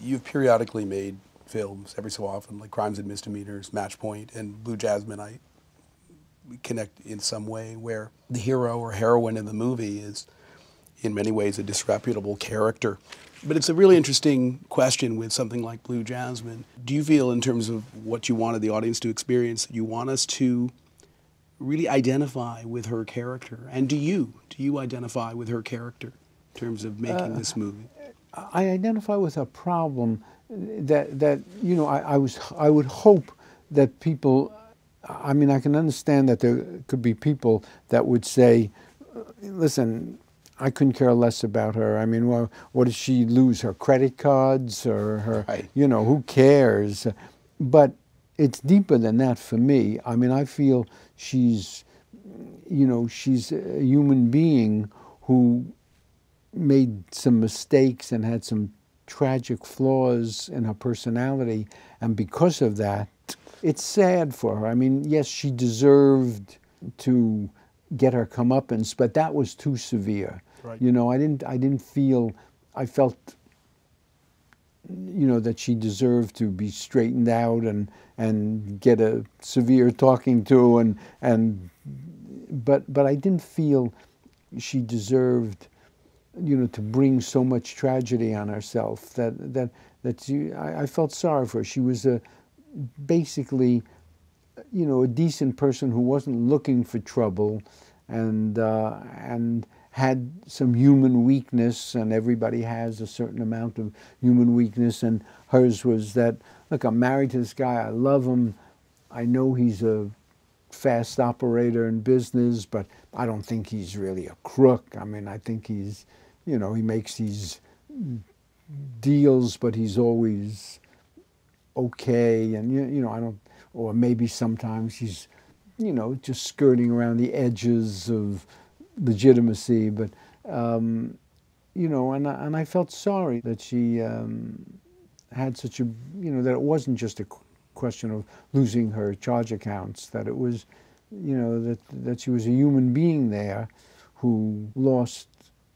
You've periodically made films every so often, like Crimes and Misdemeanors, Match Point, and Blue Jasmine. I connect in some way where the hero or heroine in the movie is in many ways a disreputable character. But it's a really interesting question with something like Blue Jasmine. Do you feel, in terms of what you wanted the audience to experience, that you want us to really identify with her character? And do you identify with her character in terms of making this movie? I identify with a problem that you know, I would hope that people, I mean, I can understand that there could be people that would say, listen, I couldn't care less about her. I mean, well, what does she lose? Her credit cards or her, Right. you know, who cares? But it's deeper than that for me. I mean, I feel she's, you know, she's a human being who made some mistakes and had some tragic flaws in her personality. And because of that, it's sad for her. I mean, yes, she deserved to get her comeuppance, but that was too severe. Right. You know, I didn't feel, I felt, you know, that she deserved to be straightened out and get a severe talking to, but I didn't feel she deserved, you know, to bring so much tragedy on herself. I felt sorry for her. She was basically, you know, a decent person who wasn't looking for trouble, and had some human weakness, and everybody has a certain amount of human weakness, and hers was that, look, I'm married to this guy, I love him, I know he's a fast operator in business, but I don't think he's really a crook. I mean, I think he's, you know, he makes these deals, but he's always okay, and you know, I don't, or maybe sometimes he's, you know, just skirting around the edges of legitimacy, but you know, and I felt sorry that she had such a, you know, that it wasn't just a question of losing her charge accounts, that it was, you know, that she was a human being there who lost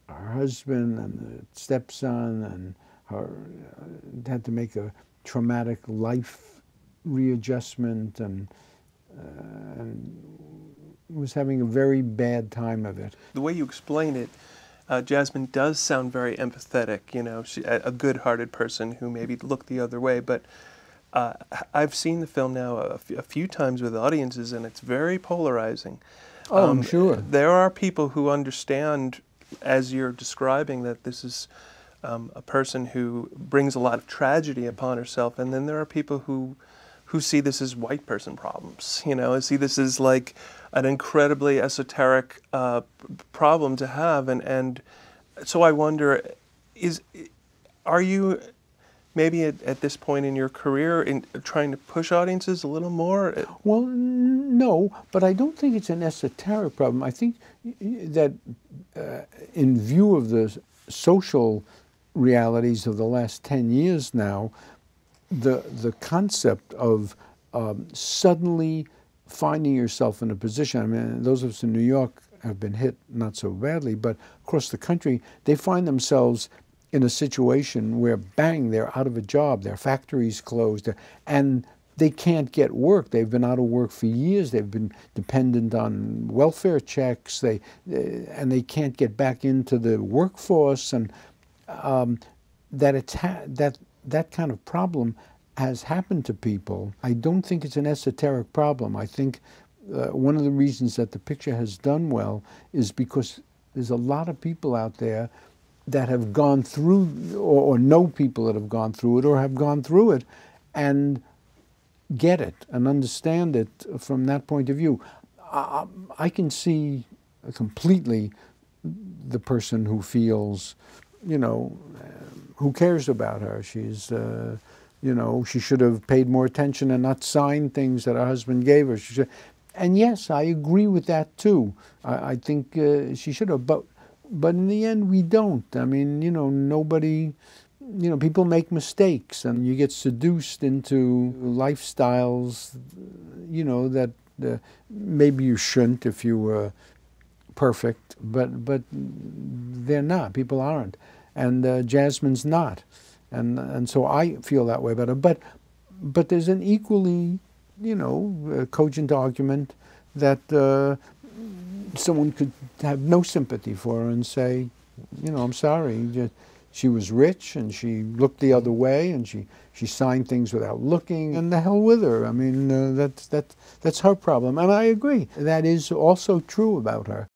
her husband and the stepson, and her had to make a traumatic life readjustment, and was having a very bad time of it. The way you explain it, Jasmine does sound very empathetic, you know, a good-hearted person who maybe looked the other way, but I've seen the film now a few times with audiences, and it's very polarizing. Oh, I'm sure. There are people who understand, as you're describing, that this is a person who brings a lot of tragedy upon herself, and then there are people who see this as white person problems, you know, see this as like an incredibly esoteric problem to have, and so I wonder, are you maybe at this point in your career in trying to push audiences a little more? Well, no, but I don't think it's an esoteric problem. I think that in view of the social realities of the last 10 years now, the concept of suddenly finding yourself in a position, I mean, those of us in New York have been hit not so badly, but across the country, they find themselves in a situation where, bang, they're out of a job, their factory's closed, and they can't get work. They've been out of work for years. They've been dependent on welfare checks. And they can't get back into the workforce, and that kind of problem has happened to people. I don't think it's an esoteric problem. I think one of the reasons that the picture has done well is because there's a lot of people out there that have gone through, or know people that have gone through it, or have gone through it, and get it and understand it from that point of view. I can see completely the person who feels, you know, who cares about her? She's, you know, she should have paid more attention and not signed things that her husband gave her. And yes, I agree with that too. I think she should have, but in the end, we don't. I mean, you know, nobody, you know, people make mistakes, and you get seduced into lifestyles, you know, that maybe you shouldn't if you were perfect, but they're not. People aren't. And Jasmine's not. and so I feel that way about her. But there's an equally, cogent argument that someone could have no sympathy for her and say, I'm sorry. She was rich and she looked the other way and she signed things without looking, and the hell with her. I mean, that's her problem. And I agree. That is also true about her.